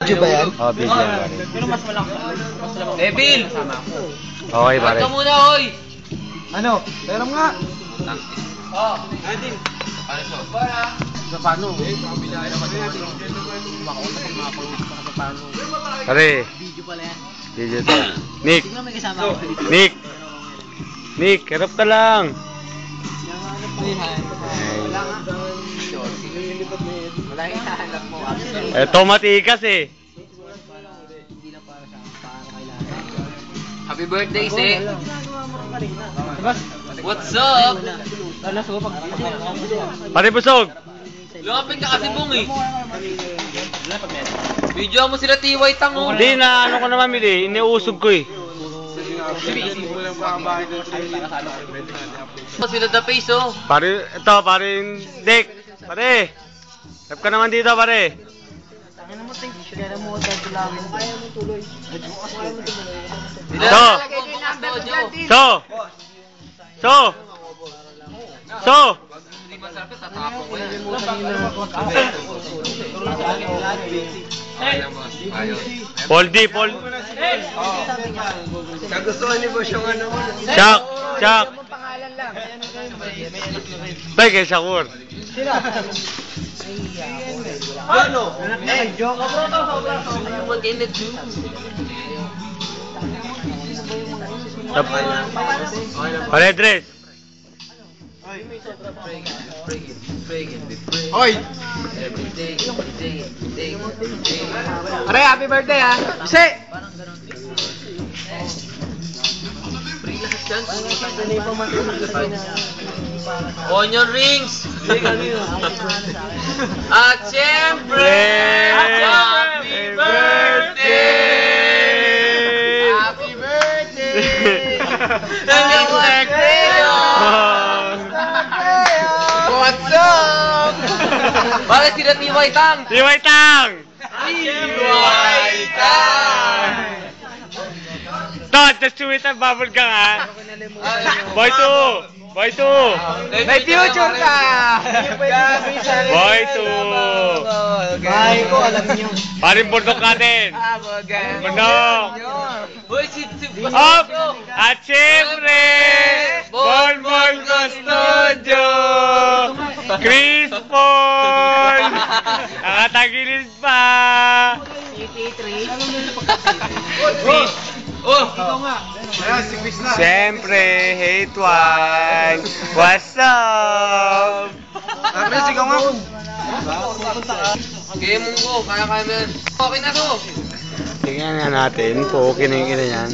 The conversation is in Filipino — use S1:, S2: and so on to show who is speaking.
S1: Video ba yan?
S2: Oh, video yan, pare.
S3: Pero mas malaki.
S4: Devil!
S2: Okay, pare.
S4: Ano muna, oy!
S1: Ano? Pero nga.
S4: Oh, Adin. Paano so?
S3: Paano?
S2: Pare.
S3: Video pala yan.
S2: Video to. Nick.
S3: Tingnan may kasama ako.
S2: Nick. Nick, harap ka lang.
S3: Wala nga. Wala yung hinahanap mo.
S2: Eto matikas eh.
S3: Hindi lang para sa paano kailangan.
S4: Happy birthday, Si!
S3: Tapos,
S4: What's up?
S3: alas ko pag
S2: Pare busog.
S4: Lumapit ka kasi, Bong, eh. Video mo sila TY Tang, oh.
S2: Hindi na ano ko naman mili, iniusog ko eh.
S4: Sila the face, oh.
S2: Pare, ito pare yung Dick. Pare. Harap ka naman dito pare.
S3: Tangina mo, think. Kaya mo dadulangin. Kaya mo tuloy.
S2: So. So. So.
S4: Hindi masarap, tatapon ko yan.
S2: Poldi, Paul.
S1: Nagustuhan niyo ba siyang ano?
S2: Chuck, Chuck.
S3: Pangalan lang.
S2: Bay kay Shakur.
S1: Ano?
S3: Joke.
S4: What can it do?
S2: Pare dress.
S1: Hoy! Pare, happy birthday ha! Kasi!
S4: Onion rings! At syempre! Happy birthday!
S1: Happy birthday! What's up?
S4: Bakit sila TY Tang?
S2: Liway Tang!
S4: TY Tang!
S2: Todd, just do it ang bubble gang ha. Boy 2! Boy 2!
S1: May future ka!
S2: Boy 2!
S1: Bahay ko, alam niyo.
S2: Paring bundok natin! Bundok!
S4: Uy, si
S2: Up! At syempre! Bonbon Custodio! Chris Paul! Nakatagilid pa!
S4: Oh!
S2: Siyempre, hate one! What's up?
S1: Sigaw nga po.
S4: Game mo, kaya mo yan. Okay na to.
S2: Tingnan nga natin, po okay na yung ina yan.